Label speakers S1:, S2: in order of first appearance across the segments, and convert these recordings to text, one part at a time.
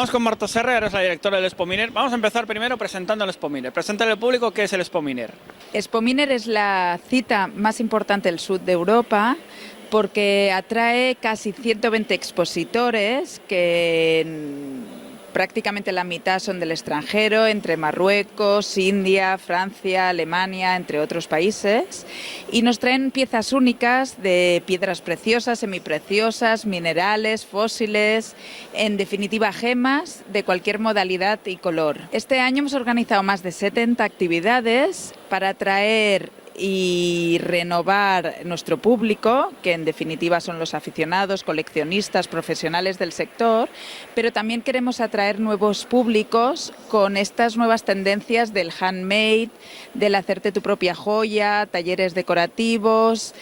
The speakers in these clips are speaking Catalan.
S1: Estamos con Marta Serra, eres la directora del Expo Miner. Vamos a empezar primero presentando el Expo Miner. Preséntale al público qué es el Expo Miner.
S2: Expo Miner es la cita más importante del sur de Europa porque atrae casi 120 expositores que prácticamente la mitad son del extranjero, entre Marruecos, India, Francia, Alemania, entre otros países, y nos traen piezas únicas de piedras preciosas, semipreciosas, minerales, fósiles, en definitiva gemas de cualquier modalidad y color. Este año hemos organizado más de 70 actividades para atraer y renovar nuestro público, que en definitiva son los aficionados, coleccionistas, profesionales del sector, pero también queremos atraer nuevos públicos con estas nuevas tendencias del handmade, del hacerte tu propia joya, talleres decorativos,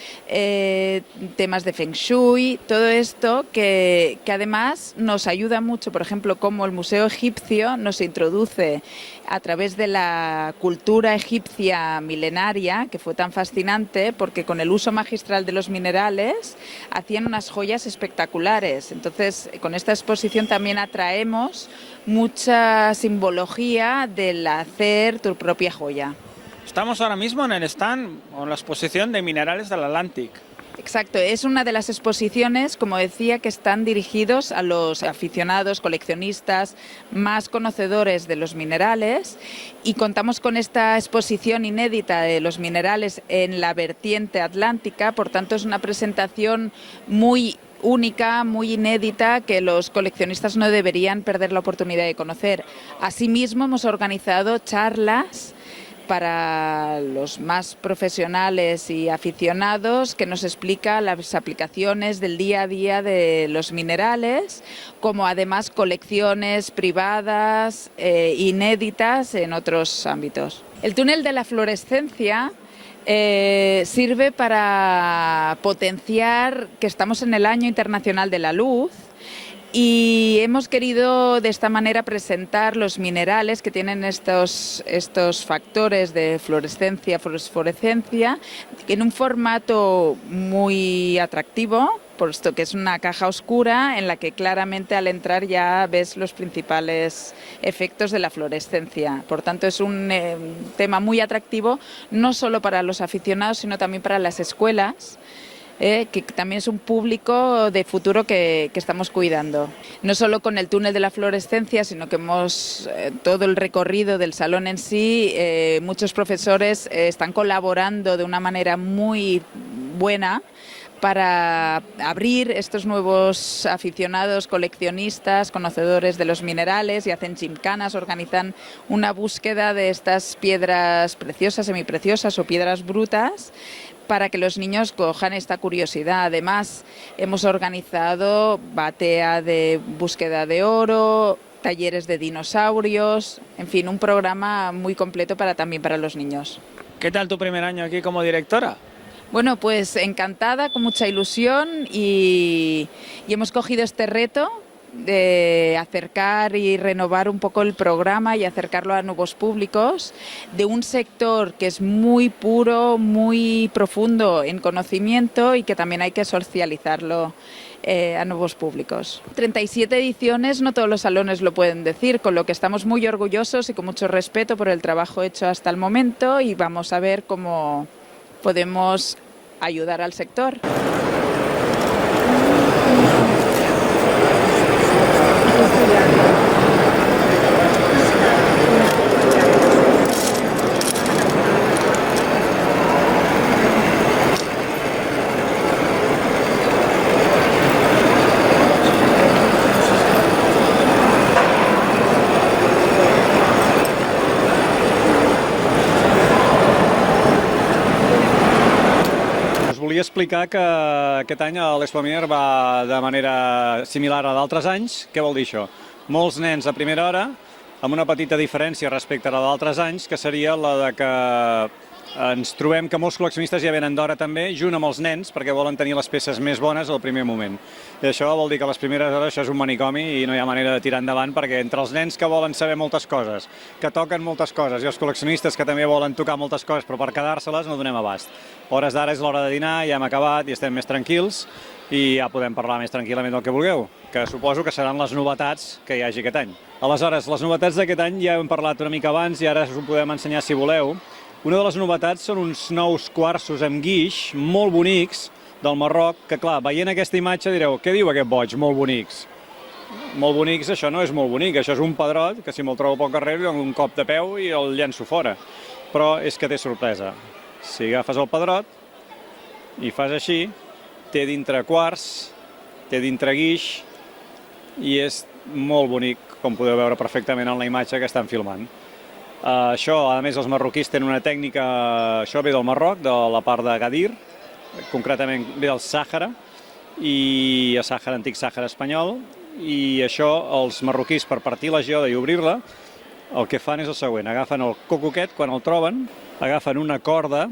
S2: temas de Feng Shui, todo esto que además nos ayuda mucho, por ejemplo, como el Museo Egipcio nos introduce a través de la cultura egipcia milenaria, que fue tan fascinante porque con el uso magistral de los minerales hacían unas joyas espectaculares. Entonces, con esta exposición también atraemos mucha simbología del hacer tu propia joya.
S1: Estamos ahora mismo en el stand o en la exposición de minerales del Atlántic.
S2: Exacto, es una de las exposiciones, como decía, que están dirigidos a los aficionados, coleccionistas, más conocedores de los minerales, y contamos con esta exposición inédita de los minerales en la vertiente atlántica. Por tanto, es una presentación muy única, muy inédita, que los coleccionistas no deberían perder la oportunidad de conocer. Asimismo, hemos organizado charlas para los más profesionales y aficionados que nos explica las aplicaciones del día a día de los minerales, como además colecciones privadas inéditas en otros ámbitos. El túnel de la fluorescencia sirve para potenciar que estamos en el Año Internacional de la Luz. Y hemos querido de esta manera presentar los minerales que tienen estos factores de fluorescencia, fosforescencia, en un formato muy atractivo, puesto que es una caja oscura en la que claramente al entrar ya ves los principales efectos de la fluorescencia. Por tanto, es un tema muy atractivo, no solo para los aficionados, sino también para las escuelas, que también es un público de futuro que estamos cuidando. No solo con el túnel de la fluorescencia, sino que hemos todo el recorrido del salón en sí, muchos profesores están colaborando de una manera muy buena para abrir estos nuevos aficionados, coleccionistas, conocedores de los minerales, y hacen gimcanas, organizan una búsqueda de estas piedras preciosas, semipreciosas o piedras brutas, para que los niños cojan esta curiosidad. Además, hemos organizado batea de búsqueda de oro, talleres de dinosaurios, en fin, un programa muy completo también para los niños.
S1: ¿Qué tal tu primer año aquí como directora?
S2: Bueno, pues encantada, con mucha ilusión, y hemos cogido este reto de acercar y renovar un poco el programa y acercarlo a nuevos públicos de un sector que es muy puro, muy profundo en conocimiento, y que también hay que socializarlo a nuevos públicos. 37 ediciones, no todos los salones lo pueden decir, con lo que estamos muy orgullosos y con mucho respeto por el trabajo hecho hasta el momento, y vamos a ver cómo podemos ayudar al sector.
S3: Volia explicar que aquest any l'Expo Miner va de manera similar a d'altres anys. Què vol dir això? Molts nens a primera hora, amb una petita diferència respecte a la d'altres anys, que seria la de que ens trobem que molts col·leccionistes ja venen d'hora també, junt amb els nens, perquè volen tenir les peces més bones al primer moment. I això vol dir que a les primeres hores això és un manicomi i no hi ha manera de tirar endavant, perquè entre els nens que volen saber moltes coses, que toquen moltes coses, i els col·leccionistes que també volen tocar moltes coses, però per quedar-se-les no donem abast. Hores d'ara és l'hora de dinar, ja hem acabat i estem més tranquils, i ja podem parlar més tranquil·lament del que vulgueu, que suposo que seran les novetats que hi hagi aquest any. Aleshores, les novetats d'aquest any ja hem parlat una mica abans i ara us ho podem ensenyar si voleu. Una de les novetats són uns nous quarsos amb guix molt bonics del Marroc, que clar, veient aquesta imatge direu, què diu aquest boig, molt bonics? Molt bonics, això no és molt bonic, això és un pedrot que si me'l trobo pel carrer li dono un cop de peu i el llenço fora. Però és que té sorpresa. Si agafes el pedrot i fas així, té dintre quars, té dintre guix i és molt bonic, com podeu veure perfectament en la imatge que estan filmant. Això, a més, els marroquís tenen una tècnica, això ve del Marroc, de la part de Gadir, concretament ve del Sàhara, i el Sàhara, antic Sàhara espanyol, i això, els marroquís, per partir la geoda i obrir-la, el que fan és el següent, agafen el coco aquest, quan el troben, agafen una corda,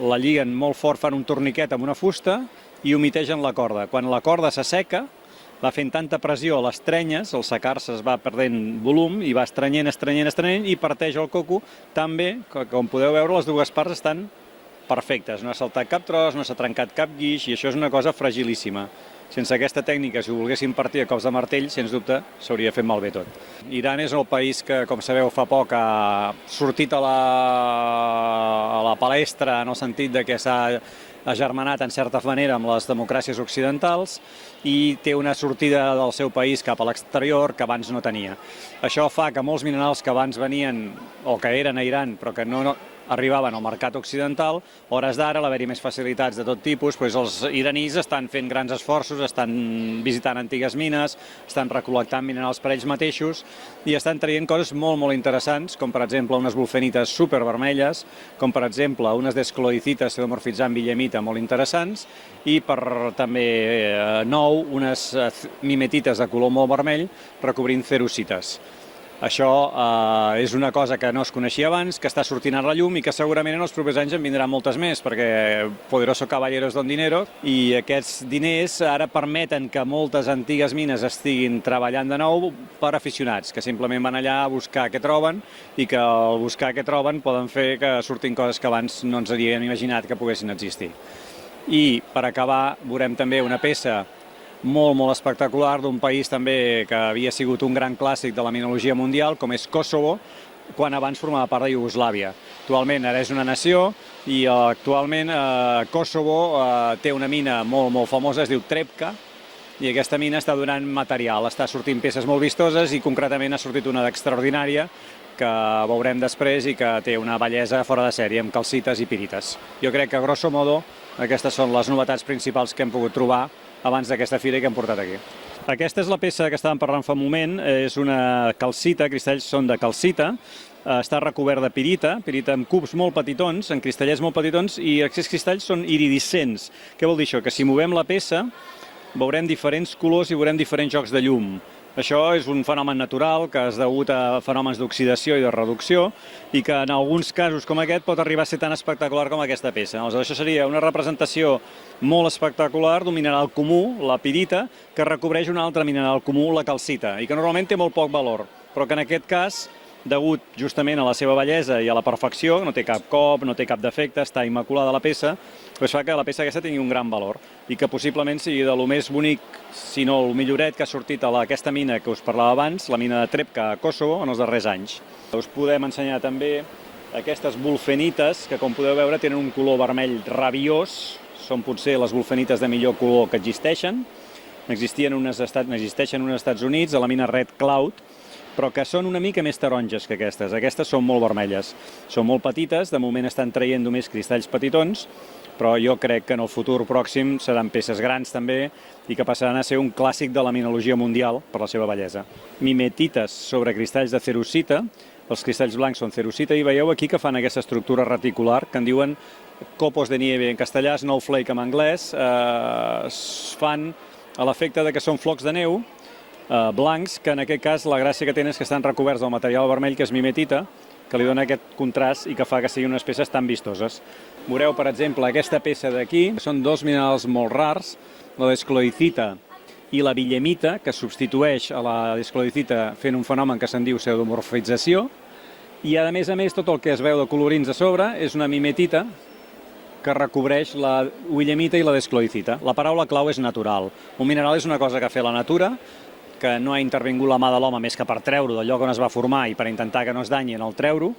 S3: la lliguen molt fort, fan un torniquet amb una fusta i humitegen la corda. Quan la corda s'asseca, va fent tanta pressió a les trenyes, el secar-se es va perdent volum i va estrenyent i parteix el coco tan bé que, com podeu veure, les dues parts estan perfectes. No ha saltat cap tros, no s'ha trencat cap guix i això és una cosa fragilíssima. Sense aquesta tècnica, si ho volguéssim partir a cops de martell, sens dubte s'hauria fet malbé tot. Iran és el país que, com sabeu, fa poc ha sortit a la palestra en el sentit de que s'ha agermanat en certa manera amb les democràcies occidentals i té una sortida del seu país cap a l'exterior que abans no tenia. Això fa que molts minerals que abans venien o que eren a Iran però que no arribaven al mercat occidental, hores d'ara, a l'haver-hi més facilitats de tot tipus, doncs els iranis estan fent grans esforços, estan visitant antigues mines, estan recol·lectant minerals per ells mateixos i estan traient coses molt, molt interessants, com per exemple unes wolfenites supervermelles, com per exemple unes descloïcites pseudomorfitzant villemita molt interessants i per també nou unes mimetites de color molt vermell recobrint cerocites. Això és una cosa que no es coneixia abans, que està sortint a la llum i que segurament en els propers anys en vindran moltes més, perquè poderoso caballero don dinero i aquests diners ara permeten que moltes antigues mines estiguin treballant de nou per aficionats, que simplement van allà a buscar què troben i que al buscar què troben poden fer que surtin coses que abans no ens havíem imaginat que poguessin existir. I per acabar veurem també una peça molt, molt espectacular d'un país també que havia sigut un gran clàssic de la mineralogia mundial, com és Kosovo, quan abans formava part de Iugoslàvia. Actualment ara és una nació i actualment Kosovo té una mina molt, molt famosa, es diu Trepka, i aquesta mina està donant material, està sortint peces molt vistoses i concretament ha sortit una d'extraordinària que veurem després i que té una bellesa fora de sèrie, amb calcites i pirites. Jo crec que, grosso modo, aquestes són les novetats principals que hem pogut trobar abans d'aquesta fira que hem portat aquí. Aquesta és la peça que estàvem parlant fa un moment, és una calcita, cristalls són de calcita, està recobert de pirita amb cubs molt petitons, en cristallets molt petitons, i aquests cristalls són iridescents. Què vol dir això? Que si movem la peça veurem diferents colors i veurem diferents jocs de llum. Això és un fenomen natural que és degut a fenòmens d'oxidació i de reducció i que en alguns casos com aquest pot arribar a ser tan espectacular com aquesta peça. Aleshores, això seria una representació molt espectacular d'un mineral comú, la pirita, que recobreix un altre mineral comú, la calcita, i que normalment té molt poc valor, però que en aquest cas, degut justament a la seva bellesa i a la perfecció, no té cap cop, no té cap defecte, està immaculada la peça, doncs fa que la peça aquesta tingui un gran valor i que possiblement sigui de lo més bonic, si no el milloret que ha sortit a aquesta mina que us parlava abans, la mina de Trepka a Kosovo, en els darrers anys. Us podem ensenyar també aquestes wolfenites que, com podeu veure, tenen un color vermell rabiós, són potser les wolfenites de millor color que existeixen. N'existeixen unes als Estats Units, a la mina Red Cloud, però que són una mica més taronges que aquestes. Aquestes són molt vermelles. Són molt petites, de moment estan traient només cristalls petitons, però jo crec que en el futur pròxim seran peces grans també i que passaran a ser un clàssic de la mineralogia mundial per la seva bellesa. Mimetites sobre cristalls de cerocita, els cristalls blancs són cerocita i veieu aquí que fan aquesta estructura reticular que en diuen copos de nieve en castellà, snowflake en anglès, fan a l'efecte que són flocs de neu blancs, que en aquest cas la gràcia que tenen és que estan recoberts del material vermell, que és mimetita, que li dona aquest contrast i que fa que siguin unes peces tan vistoses. Veureu, per exemple, aquesta peça d'aquí, són dos minerals molt rars, la descloïcita i la villemita, que substitueix a la descloïcita fent un fenomen que se'n diu pseudomorfització, i a més, tot el que es veu de colorins a sobre és una mimetita, que recobreix la willemita i la descloïcita. La paraula clau és natural. Un mineral és una cosa que ha fet la natura, que no ha intervingut la mà de l'home més que per treure-ho del lloc on es va formar i per intentar que no es danyi en el treure-ho,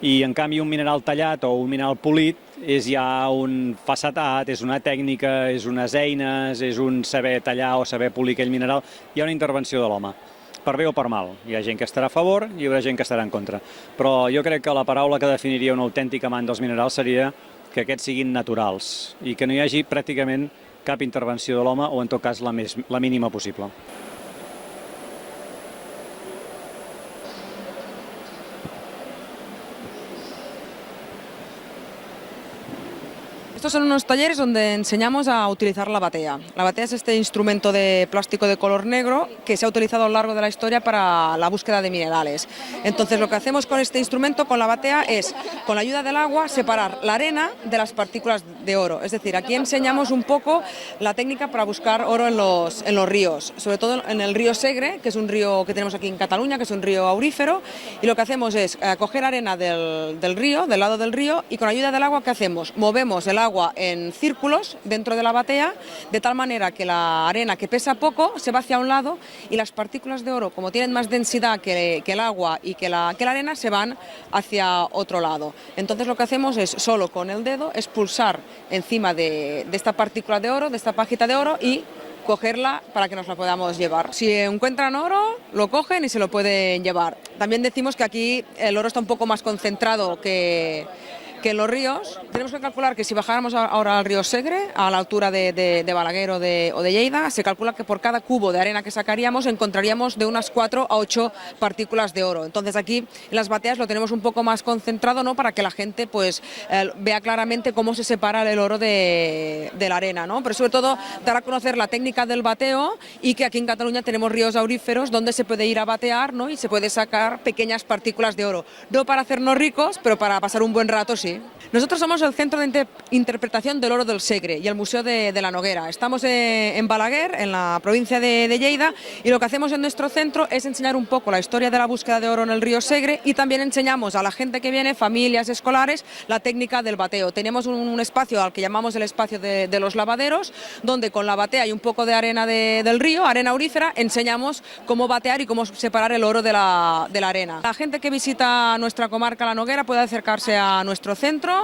S3: i en canvi un mineral tallat o un mineral polit és ja un facetat, és una tècnica, és unes eines, és un saber tallar o saber polir aquell mineral. Hi ha una intervenció de l'home, per bé o per mal. Hi ha gent que estarà a favor i hi haurà gent que estarà en contra. Però jo crec que la paraula que definiria un autèntic amant dels minerals seria que aquests siguin naturals i que no hi hagi pràcticament cap intervenció de l'home o en tot cas la mínima possible.
S4: Estos son unos talleres donde enseñamos a utilizar la batea. La batea es este instrumento de plástico de color negro que se ha utilizado a lo largo de la historia para la búsqueda de minerales. Entonces lo que hacemos con este instrumento, con la batea, es con la ayuda del agua separar la arena de las partículas de oro. Es decir, aquí enseñamos un poco la técnica para buscar oro en los ríos, sobre todo en el río Segre, que es un río que tenemos aquí en Cataluña, que es un río aurífero, y lo que hacemos es coger arena del río, del lado del río, y con ayuda del agua, ¿qué hacemos? Movemos el agua en círculos dentro de la batea, de tal manera que la arena, que pesa poco, se va hacia un lado y las partículas de oro, como tienen más densidad que el agua y que la arena, se van hacia otro lado. Entonces lo que hacemos es solo con el dedo expulsar encima de esta partícula de oro, de esta pajita de oro, y cogerla para que nos la podamos llevar. Si encuentran oro, lo cogen y se lo pueden llevar. También decimos que aquí el oro está un poco más concentrado que en los ríos. Tenemos que calcular que si bajáramos ahora al río Segre, a la altura de Balaguer o de Lleida, se calcula que por cada cubo de arena que sacaríamos encontraríamos de unas 4 a 8 partículas de oro. Entonces aquí en las bateas lo tenemos un poco más concentrado, ¿no?, para que la gente pues vea claramente cómo se separa el oro de la arena, ¿no? Pero sobre todo dar a conocer la técnica del bateo y que aquí en Cataluña tenemos ríos auríferos donde se puede ir a batear, ¿no?, y se puede sacar pequeñas partículas de oro. No para hacernos ricos, pero para pasar un buen rato sí. Nosotros somos el Centro de Interpretación del Oro del Segre y el Museo de la Noguera. Estamos en Balaguer, en la provincia de Lleida, y lo que hacemos en nuestro centro es enseñar un poco la historia de la búsqueda de oro en el río Segre, y también enseñamos a la gente que viene, familias escolares, la técnica del bateo. Tenemos un espacio al que llamamos el espacio de los lavaderos, donde con la batea y un poco de arena del río, arena aurífera, enseñamos cómo batear y cómo separar el oro de la arena. La gente que visita nuestra comarca, la Noguera, puede acercarse a nuestro centro,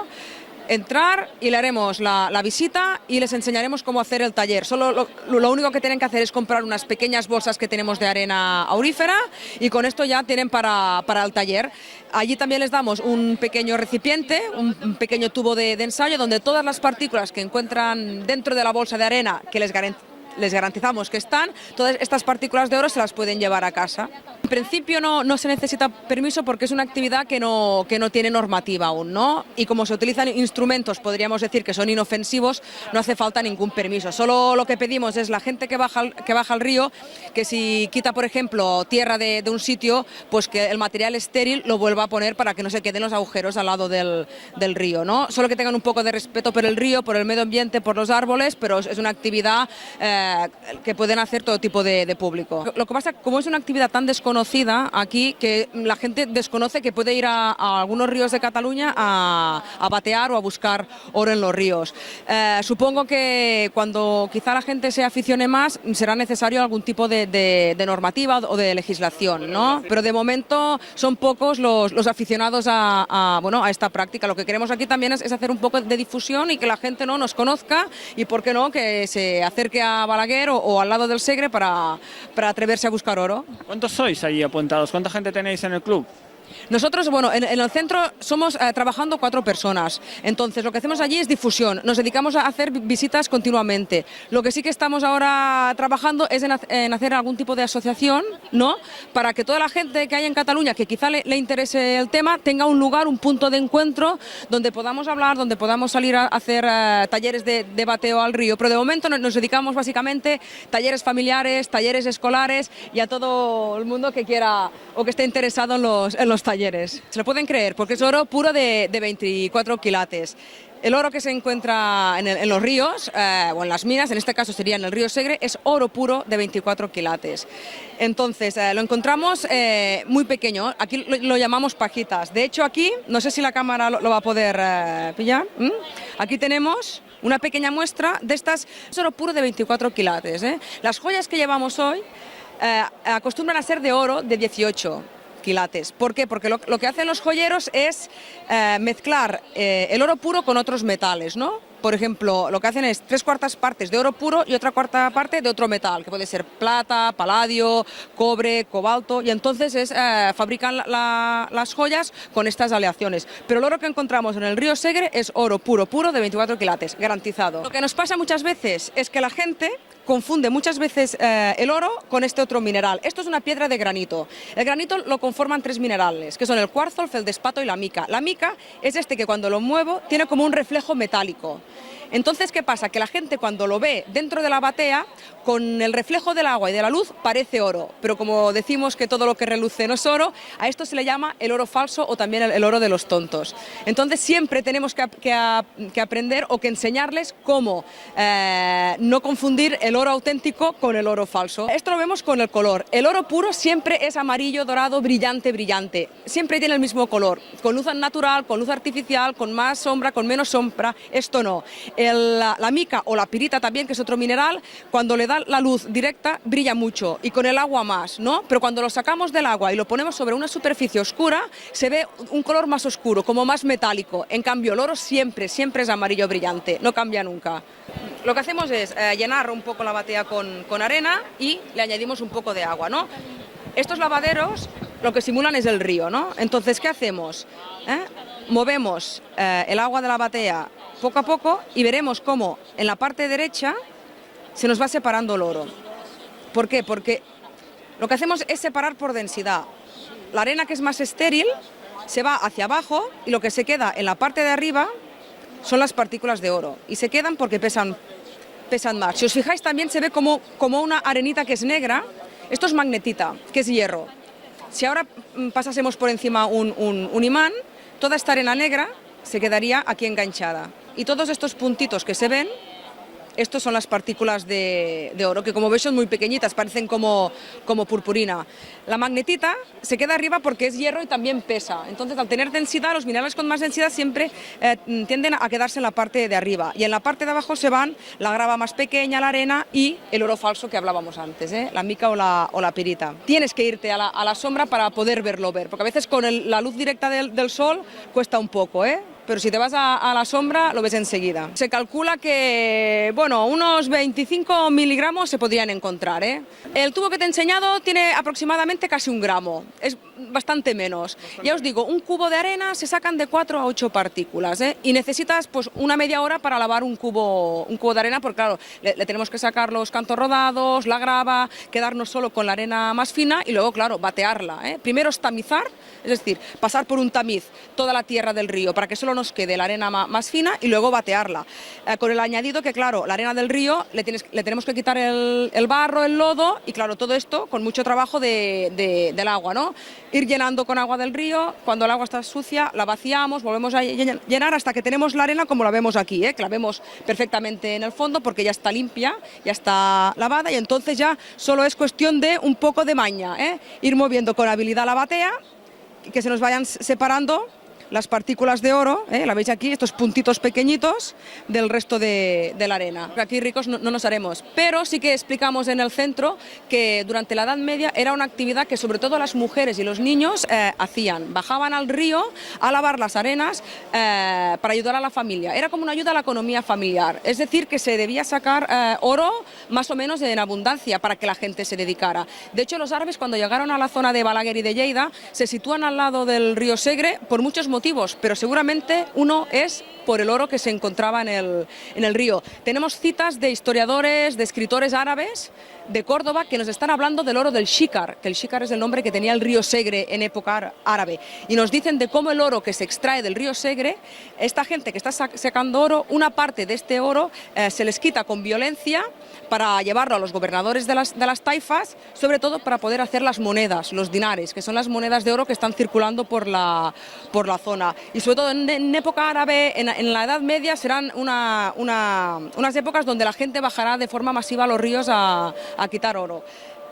S4: entrar y le haremos la visita y les enseñaremos cómo hacer el taller. Solo lo único que tienen que hacer es comprar unas pequeñas bolsas que tenemos de arena aurífera y con esto ya tienen para el taller. Allí también les damos un pequeño recipiente, un pequeño tubo de ensayo donde todas las partículas que encuentran dentro de la bolsa de arena, que les garantizamos que están, todas estas partículas de oro se las pueden llevar a casa. En principio no se necesita permiso porque es una actividad que no tiene normativa aún, ¿no? Y como se utilizan instrumentos, podríamos decir que son inofensivos, no hace falta ningún permiso. Solo lo que pedimos es la gente que baja al río, que si quita, por ejemplo, tierra de un sitio, pues que el material estéril lo vuelva a poner para que no se queden los agujeros al lado del río, ¿no? Solo que tengan un poco de respeto por el río, por el medio ambiente, por los árboles, pero es una actividad que pueden hacer todo tipo de público. Lo que pasa, como es una actividad tan desconocida aquí, que la gente desconoce que puede ir a algunos ríos de Cataluña a batear o a buscar oro en los ríos. Supongo que cuando quizá la gente se aficione más será necesario algún tipo de normativa o de legislación, ¿no? Pero de momento son pocos los aficionados a esta práctica. Lo que queremos aquí también es hacer un poco de difusión y que la gente nos conozca y, ¿por qué no?, que se acerque a Balaguer o al lado del Segre para atreverse a buscar oro.
S1: ¿Cuántos sois allí apuntados? ¿Cuánta gente tenéis en el club?
S4: Nosotros, bueno, en el centro somos trabajando 4 personas, entonces lo que hacemos allí es difusión, nos dedicamos a hacer visitas continuamente. Lo que sí que estamos ahora trabajando es en hacer algún tipo de asociación, ¿no?, para que toda la gente que hay en Cataluña que quizá le interese el tema tenga un lugar, un punto de encuentro donde podamos hablar, donde podamos salir a hacer talleres de bateo al río. Pero de momento nos dedicamos básicamente talleres familiares, talleres escolares y a todo el mundo que quiera o que esté interesado en los talleres. Se lo pueden creer porque es oro puro de 24 quilates. El oro que se encuentra en los ríos o en las minas, en este caso sería en el río Segre, es oro puro de 24 quilates. Entonces lo encontramos muy pequeño, aquí lo llamamos pajitas. De hecho aquí, no sé si la cámara lo va a poder pillar, aquí tenemos una pequeña muestra de estas, es oro puro de 24 quilates. Las joyas que llevamos hoy acostumbran a ser de oro de 18 quilates. ¿Por qué? Porque lo que hacen los joyeros es mezclar el oro puro con otros metales, ¿no? Por ejemplo, lo que hacen es 3/4 partes de oro puro y otra 1/4 parte de otro metal, que puede ser plata, paladio, cobre, cobalto, y entonces fabrican las joyas con estas aleaciones. Pero el oro que encontramos en el río Segre es oro puro de 24 quilates, garantizado. Lo que nos pasa muchas veces es que la gente confunde muchas veces el oro con este otro mineral. Esto es una piedra de granito. El granito lo conforman 3 minerales, que son el cuarzo, el feldespato y la mica. La mica es este que cuando lo muevo tiene como un reflejo metálico. Entonces, ¿qué pasa? Que la gente cuando lo ve dentro de la batea, con el reflejo del agua y de la luz, parece oro. Pero como decimos que todo lo que reluce no es oro, a esto se le llama el oro falso o también el oro de los tontos. Entonces, siempre tenemos que aprender o que enseñarles cómo no confundir el oro auténtico con el oro falso. Esto lo vemos con el color. El oro puro siempre es amarillo, dorado, brillante, brillante. Siempre tiene el mismo color. Con luz natural, con luz artificial, con más sombra, con menos sombra. Esto no. La mica o la pirita también, que es otro mineral, cuando le da la luz directa brilla mucho y con el agua más, ¿no? Pero cuando lo sacamos del agua y lo ponemos sobre una superficie oscura, se ve un color más oscuro, como más metálico. En cambio, el oro siempre es amarillo brillante, no cambia nunca. Lo que hacemos es llenar un poco la batea con arena y le añadimos un poco de agua, ¿no? Estos lavaderos lo que simulan es el río, ¿no? Entonces, ¿qué hacemos? Movemos el agua de la batea poco a poco y veremos cómo en la parte derecha se nos va separando el oro. ¿Por qué? Porque lo que hacemos es separar por densidad. La arena, que es más estéril, se va hacia abajo y lo que se queda en la parte de arriba son las partículas de oro. Y se quedan porque pesan más. Si os fijáis, también se ve como una arenita que es negra. Esto es magnetita, que es hierro. Si ahora pasásemos por encima un imán, toda esta arena negra se quedaría aquí enganchada. Y todos estos puntitos que se ven, estos son las partículas de oro, que como veis son muy pequeñitas, parecen como purpurina. La magnetita se queda arriba porque es hierro y también pesa. Entonces, al tener densidad, los minerales con más densidad siempre tienden a quedarse en la parte de arriba. Y en la parte de abajo se van la grava más pequeña, la arena y el oro falso que hablábamos antes, la mica o la pirita. Tienes que irte a la sombra para poder verlo, porque a veces con la luz directa del sol cuesta un poco, pero si te vas a la sombra lo ves enseguida. Se calcula que, bueno, unos 25 miligramos se podrían encontrar. El tubo que te he enseñado tiene aproximadamente casi 1 gramo, es bastante menos. Ya os digo, un cubo de arena se sacan de 4 a 8 partículas, y necesitas pues una media hora para lavar un cubo de arena, porque claro, le tenemos que sacar los cantos rodados, la grava, quedarnos solo con la arena más fina y luego, claro, batearla. Primero es tamizar, es decir, pasar por un tamiz toda la tierra del río para que solo nos quede la arena más fina y luego batearla. Con el añadido que, claro, la arena del río le tenemos que quitar el barro, el lodo y, claro, todo esto con mucho trabajo del agua, ¿no? Ir llenando con agua del río, cuando el agua está sucia la vaciamos, volvemos a llenar hasta que tenemos la arena como la vemos aquí, que la vemos perfectamente en el fondo porque ya está limpia, ya está lavada y entonces ya solo es cuestión de un poco de maña, ir moviendo con habilidad la batea, que se nos vayan separando las partículas de oro, la veis aquí, estos puntitos pequeñitos del resto de la arena. Aquí ricos no nos haremos, pero sí que explicamos en el centro que durante la Edad Media era una actividad que sobre todo las mujeres y los niños hacían. Bajaban al río a lavar las arenas para ayudar a la familia. Era como una ayuda a la economía familiar, es decir, que se debía sacar oro más o menos en abundancia para que la gente se dedicara. De hecho, los árabes, cuando llegaron a la zona de Balaguer y de Lleida, se sitúan al lado del río Segre por muchos motivos, pero seguramente uno es por el oro que se encontraba en el río. Tenemos citas de historiadores, de escritores árabes de Córdoba que nos están hablando del oro del Xícar, que el Xícar es el nombre que tenía el río Segre en época árabe, y nos dicen de cómo el oro que se extrae del río Segre, esta gente que está sacando oro, una parte de este oro se les quita con violencia para llevarlo a los gobernadores de las taifas, sobre todo para poder hacer las monedas, los dinares, que son las monedas de oro que están circulando por la zona. Y sobre todo en época árabe, en la Edad Media, serán unas épocas donde la gente bajará de forma masiva a los ríos a quitar oro.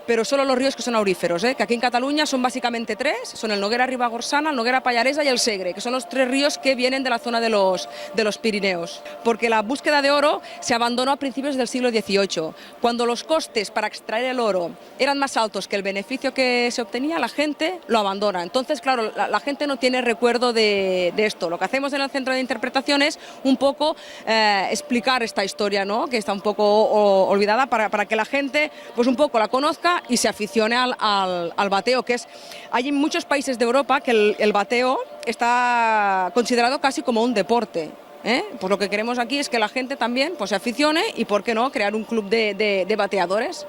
S4: Pero solo los ríos que son auríferos, que aquí en Cataluña son básicamente tres, son el Noguera Ribagorsana, el Noguera Pallaresa y el Segre, que son los tres ríos que vienen de la zona de los Pirineos. Porque la búsqueda de oro se abandonó a principios del siglo XVIII. Cuando los costes para extraer el oro eran más altos que el beneficio que se obtenía, la gente lo abandona. Entonces, claro, la gente no tiene recuerdo de esto. Lo que hacemos en el Centro de Interpretación es un poco explicar esta historia, ¿no?, que está un poco olvidada, para que la gente pues un poco la conozca y se aficione al bateo, que hay en muchos países de Europa que el bateo está considerado casi como un deporte. Pues lo que queremos aquí es que la gente también pues se aficione y, ¿por qué no?, crear un club de bateadores.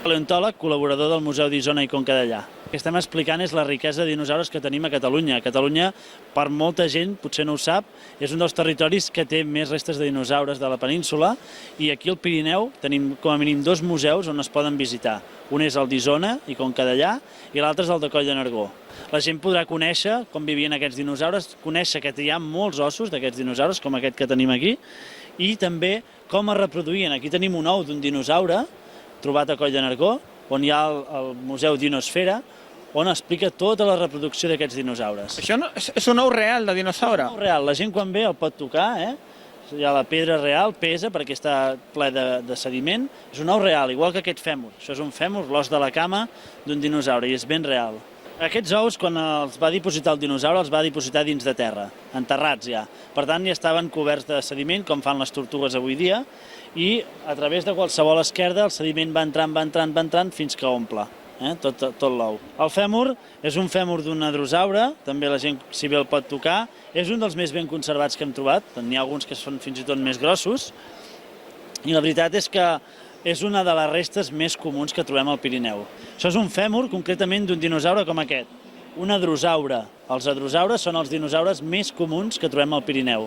S5: Paleontòleg, col·laborador del Museu d'Isona i Conca Dellà. El que estem explicant és la riquesa de dinosaures que tenim a Catalunya. Catalunya, per molta gent, potser no ho sap, és un dels territoris que té més restes de dinosaures de la península, i aquí al Pirineu tenim com a mínim 2 museus on es poden visitar. Un és el d'Isona i Conca Dellà i l'altre és el de Coll de Nargó. La gent podrà conèixer com vivien aquests dinosaures, conèixer que hi ha molts ossos d'aquests dinosaures, com aquest que tenim aquí, i també com es reproduïen. Aquí tenim un ou d'un dinosaure trobat a Coll de Nargó, on hi ha el Museu Dinosfera, on explica tota la reproducció d'aquests dinosaures.
S1: Això és un ou real de dinosaure?
S5: Un ou real. La gent quan ve el pot tocar, hi ha la pedra real, pesa perquè està ple de sediment. És un ou real, igual que aquest fèmur. Això és un fèmur, l'os de la cama d'un dinosaure, i és ben real. Aquests ous, quan els va dipositar el dinosaure, els va dipositar dins de terra, enterrats ja. Per tant, ja estaven coberts de sediment, com fan les tortugues avui dia, i a través de qualsevol esquerda el sediment va entrant fins que omple tot l'ou. El fèmur és un fèmur d'un hadrosaure, també la gent, si bé el pot tocar, és un dels més ben conservats que hem trobat, n'hi ha alguns que són fins i tot més grossos, i la veritat és que és una de les restes més comuns que trobem al Pirineu. Això és un fèmur, concretament, d'un dinosaure com aquest, un hadrosaure. Els hadrosaures són els dinosaures més comuns que trobem al Pirineu.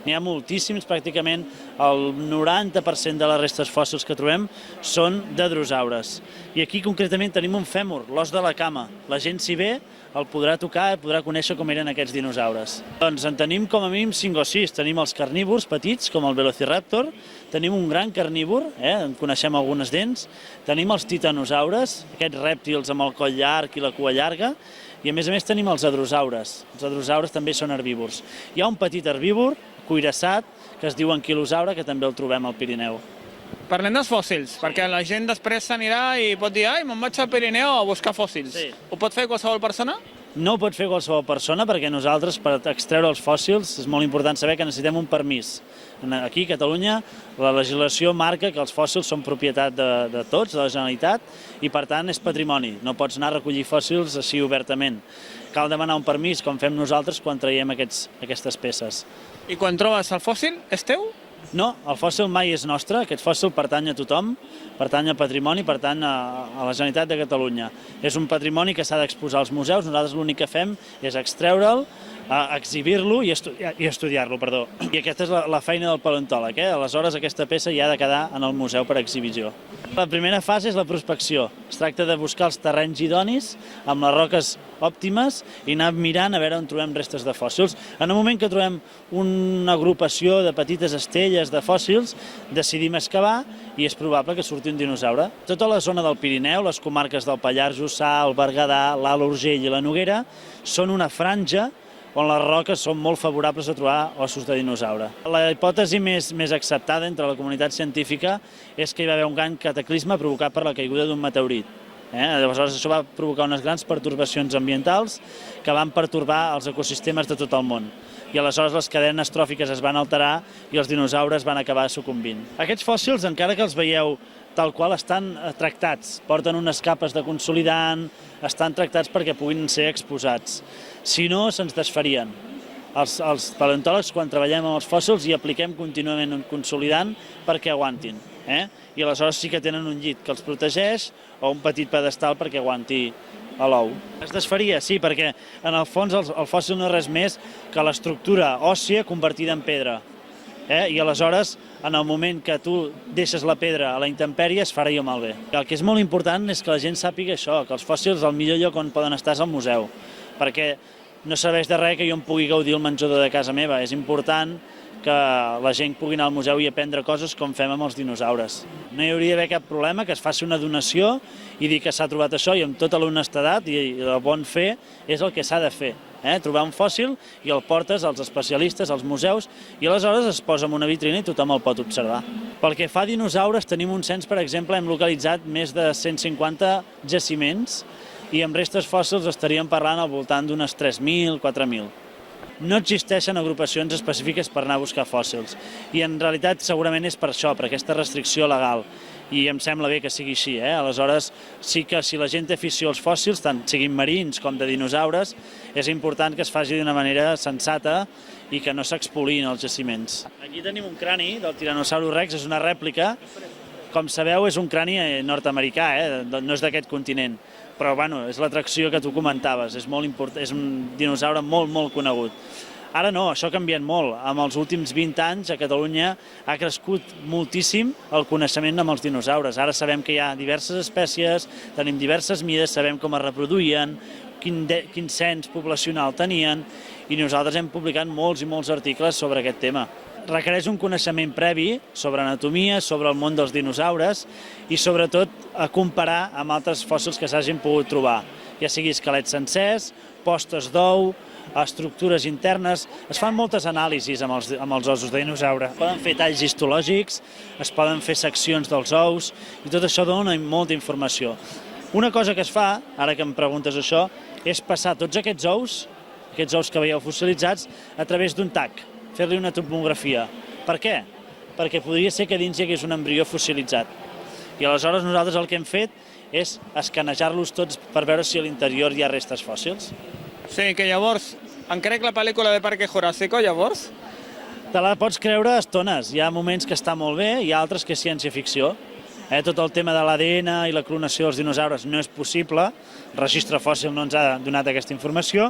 S5: N'hi ha moltíssims, pràcticament el 90% de les restes fòssils que trobem són d'hadrosaures. I aquí concretament tenim un fèmur, l'os de la cama. La gent, si ve, el podrà tocar i podrà conèixer com eren aquests dinosaures. Doncs en tenim com a mínim 5 o 6. Tenim els carnívors petits, com el Velociraptor, tenim un gran carnívor, en coneixem algunes dents, tenim els titanosaures, aquests rèptils amb el coll llarg i la cua llarga, i a més tenim els hadrosaures. Els hadrosaures també són herbívors. Hi ha un petit herbívor, cuirassat, que es diu anquilosaure, que també el trobem al Pirineu.
S1: Parlem dels fòssils, perquè la gent després s'anirà i pot dir «Ai, me'n vaig al Pirineu a buscar fòssils».
S5: Sí.
S1: Ho pot fer qualsevol persona?
S5: No ho pot fer qualsevol persona, perquè nosaltres, per extreure els fòssils, és molt important saber que necessitem un permís. Aquí, a Catalunya, la legislació marca que els fòssils són propietat de tots, de la Generalitat, i per tant és patrimoni. No pots anar a recollir fòssils així obertament. Cal demanar un permís, com fem nosaltres quan traiem aquestes peces.
S1: I quan trobes el fòssil, és teu?
S5: No, el fòssil mai és nostre, aquest fòssil pertany a tothom, pertany al patrimoni, pertany a la Generalitat de Catalunya. És un patrimoni que s'ha d'exposar als museus, nosaltres l'únic que fem és extreure'l, exhibir-lo i estudiar-lo, perdó. I aquesta és la feina del paleontòleg, aleshores aquesta peça ja ha de quedar en el museu per exhibició. La primera fase és la prospecció. Es tracta de buscar els terrenys idonis amb les roques òptimes i anar mirant a veure on trobem restes de fòssils. En el moment que trobem una agrupació de petites estelles de fòssils, decidim excavar i és probable que surti un dinosaure. Tota la zona del Pirineu, les comarques del Pallars Jussà, el Berguedà, l'Alt Urgell i la Noguera, són una franja on les roques són molt favorables a trobar ossos de dinosaure. La hipòtesi més acceptada entre la comunitat científica és que hi va haver un gran cataclisme provocat per la caiguda d'un meteorit. Aleshores, això va provocar unes grans pertorbacions ambientals que van pertorbar els ecosistemes de tot el món. I aleshores les cadenes tròfiques es van alterar i els dinosaures van acabar sucumbint. Aquests fòssils, encara que els veieu tal qual, estan tractats, porten unes capes de consolidant, estan tractats perquè puguin ser exposats. Si no, se'ns desfarien. Els paleontòlegs, quan treballem amb els fòssils, hi apliquem contínuament un consolidant perquè aguantin. I aleshores sí que tenen un llit que els protegeix o un petit pedestal perquè aguanti l'ou. Es desfaria, sí, perquè en el fons el fòssil no és res més que l'estructura òssia convertida en pedra. I aleshores, en el moment que tu deixes la pedra a la intempèrie, es farà jo malbé. El que és molt important és que la gent sàpiga això, que els fòssils, el millor lloc on poden estar és al museu, perquè no serveix de res que jo em pugui gaudir el menjador de casa meva. És important que la gent pugui anar al museu i aprendre coses com fem amb els dinosaures. No hi hauria d'haver cap problema que es faci una donació i dir que s'ha trobat això i amb tota l'honestedat i el bon fer és el que s'ha de fer. Trobar un fòssil i el portes als especialistes, als museus, i aleshores es posa en una vitrina i tothom el pot observar. Pel que fa a dinosaures, tenim un cens, per exemple, hem localitzat més de 150 jaciments i amb restes fòssils estaríem parlant al voltant d'unes 3.000, 4.000. No existeixen agrupacions específiques per anar a buscar fòssils i en realitat segurament és per això, per aquesta restricció legal. I em sembla bé que sigui així. Aleshores, sí que si la gent té afició als fòssils, tant siguin marins com de dinosaures, és important que es faci d'una manera sensata i que no s'expolin els jaciments. Aquí tenim un crani del Tyrannosaurus Rex, és una rèplica. Com sabeu, és un crani nord-americà, no és d'aquest continent. Però és l'atracció que tu comentaves, és un dinosaure molt, molt conegut. Ara no, això ha canviat molt. En els últims 20 anys a Catalunya ha crescut moltíssim el coneixement amb els dinosaures. Ara sabem que hi ha diverses espècies, tenim diverses mides, sabem com es reproduïen, quin cens poblacional tenien, i nosaltres hem publicat molts i molts articles sobre aquest tema. Requereix un coneixement previ sobre anatomia, sobre el món dels dinosaures i sobretot a comparar amb altres fòssils que s'hagin pogut trobar, ja sigui esquelets sencers, postes d'ou, estructures internes. Es fan moltes anàlisis amb els ossos de dinosaure. Es poden fer talls histològics, es poden fer seccions dels ous i tot això dona molta informació. Una cosa que es fa, ara que em preguntes això, és passar tots aquests ous que veieu fossilitzats, a través d'un tac, fer-li una tomografia. Per què? Perquè podria ser que dins hi hagués un embrió fossilitzat. I aleshores nosaltres el que hem fet és escanejar-los tots per veure si a l'interior hi ha restes fòssils.
S1: Sí, que llavors, em crec la pel·lícula de Parque Jurásico, llavors?
S5: Te la pots creure a estones. Hi ha moments que està molt bé, hi ha altres que és ciència-ficció. Tot el tema de l'ADN i la clonació dels dinosaures no és possible, el registre fòssil no ens ha donat aquesta informació,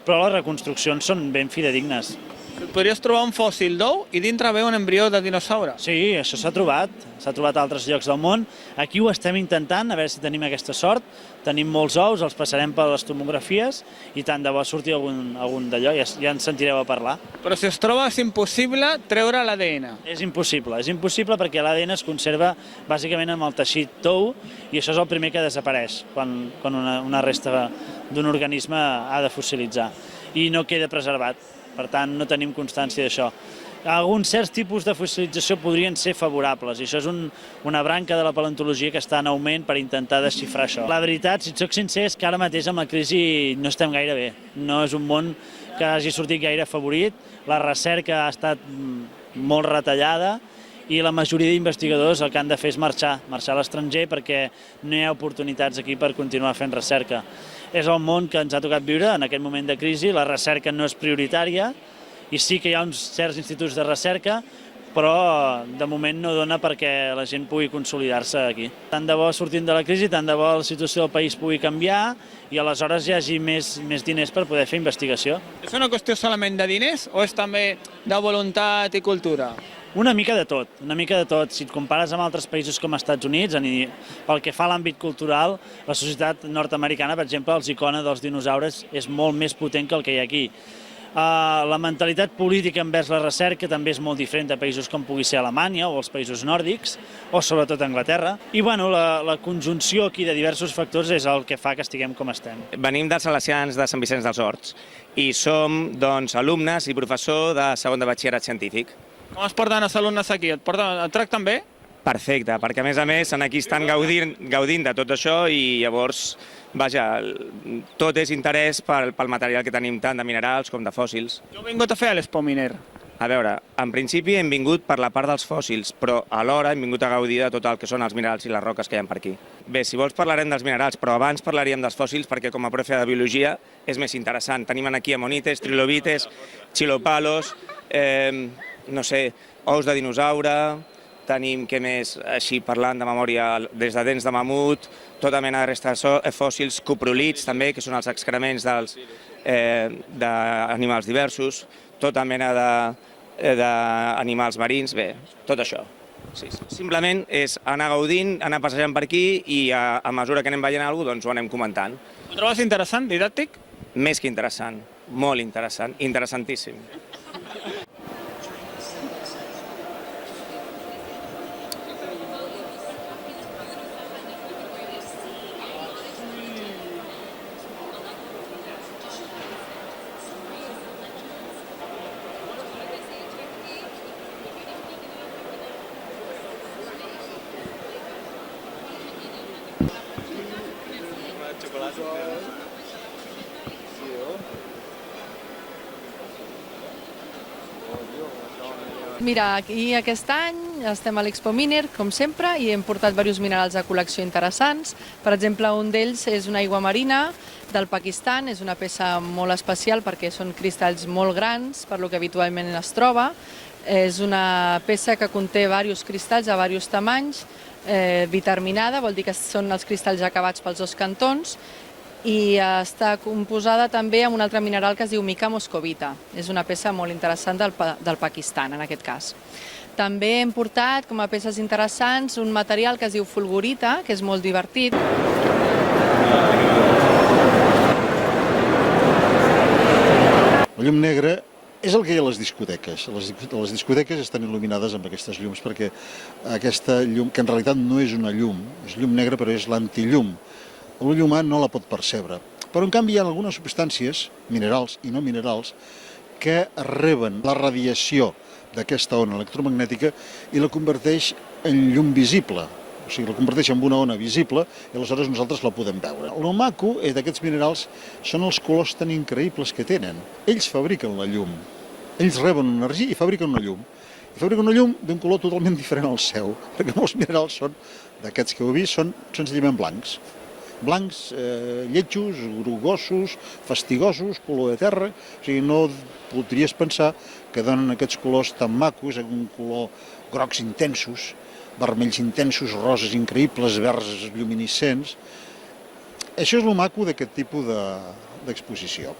S5: però les reconstruccions són ben fidedignes.
S1: Podries trobar un fòssil d'ou i dintre veu un embrió de dinosaure.
S5: Sí, això s'ha trobat a altres llocs del món. Aquí ho estem intentant, a veure si tenim aquesta sort. Tenim molts ous, els passarem per les tomografies i tant de bo surti algun d'allò, ja ens sentireu a parlar.
S1: Però si es troba és impossible treure l'ADN.
S5: És impossible perquè l'ADN es conserva bàsicament amb el teixit tou i això és el primer que desapareix quan una resta d'un organisme ha de fossilitzar i no queda preservat. Per tant, no tenim constància d'això. Alguns certs tipus de fossilització podrien ser favorables i això és una branca de la paleontologia que està en augment per intentar desxifrar això. La veritat, si et soc sincer, és que ara mateix amb la crisi no estem gaire bé. No és un món que hagi sortit gaire favorit, la recerca ha estat molt retallada i la majoria d'investigadors el que han de fer és marxar a l'estranger perquè no hi ha oportunitats aquí per continuar fent recerca. És el món que ens ha tocat viure en aquest moment de crisi, la recerca no és prioritària i sí que hi ha uns certs instituts de recerca, però de moment no dona perquè la gent pugui consolidar-se aquí. Tant de bo sortint de la crisi, tant de bo la situació del país pugui canviar i aleshores hi hagi més diners per poder fer investigació.
S1: És una qüestió solament de diners o és també de voluntat i cultura?
S5: Una mica de tot, Si et compares amb altres països com els Estats Units, pel que fa a l'àmbit cultural, la societat nord-americana, per exemple, els icona dels dinosaures és molt més potent que el que hi ha aquí. La mentalitat política envers la recerca també és molt diferent de països com pugui ser Alemanya o els països nòrdics, o sobretot Anglaterra. I la conjunció aquí de diversos factors és el que fa que estiguem com estem.
S6: Venim dels Salesians de Sant Vicenç dels Horts i som alumnes i professor de segon de batxillerat científic.
S1: Com es porten els alumnes aquí? Et tracten bé?
S6: perfecte, perquè a més aquí estan gaudint de tot això i llavors, vaja, tot és interès pel material que tenim tant de minerals com de fòssils.
S1: Què heu vingut a fer a l'Expo Miner?
S6: A veure, en principi hem vingut per la part dels fòssils, però alhora hem vingut a gaudir de tot el que són els minerals i les roques que hi ha per aquí. Bé, si vols parlarem dels minerals, però abans parlaríem dels fòssils perquè com a profe de biologia és més interessant. Tenim aquí amonites, trilobites, chilopalos, no sé, ous de dinosaure, tenim, què més, així parlant de memòria, des de dents de mamut, tota mena de restes fòssils, coprolits també, que són els excrements d'animals diversos, tota mena d'animals marins, bé, tot això. Sí. Simplement és anar gaudint, anar passejant per aquí i a mesura que anem veient alguna cosa, doncs ho anem comentant.
S1: Ho trobes interessant, didàctic?
S6: Més que interessant, molt interessant, interessantíssim.
S7: Mira, aquí aquest any estem a l'Expo Miner, com sempre, i hem portat diversos minerals de col·lecció interessants. Per exemple, un d'ells és una aigua marina del Pakistan, és una peça molt especial perquè són cristalls molt grans, per lo que habitualment es troba. És una peça que conté diversos cristalls de diversos tamanys, biterminada, vol dir que són els cristalls acabats pels dos cantons, i està composada també amb un altre mineral que es diu mica moscovita. És una peça molt interessant del Pakistan, en aquest cas. També hem portat, com a peces interessants, un material que es diu fulgurita, que és molt divertit.
S8: La llum negra és el que hi ha a les discoteques. Les discoteques estan il·luminades amb aquestes llums perquè aquesta llum, que en realitat no és una llum, és llum negra però és l'antillum. L'ull humà no la pot percebre. Però, en canvi, hi ha algunes substàncies, minerals i no minerals, que reben la radiació d'aquesta ona electromagnètica i la converteix en llum visible. O sigui, la converteix en una ona visible i aleshores nosaltres la podem veure. El maco d'aquests minerals són els colors tan increïbles que tenen. Ells fabriquen la llum. Ells reben energia i fabriquen una llum. I fabriquen una llum d'un color totalment diferent al seu, perquè molts minerals són, d'aquests que heu vist, són senzillament blancs. Blancs, lletjos, grogosos, fastigosos, color de terra. O sigui, no podries pensar que donen aquests colors tan macos, un color grocs intensos, vermells intensos, roses increïbles, verds lluminescents. Això és el maco d'aquest tipus d'exposició.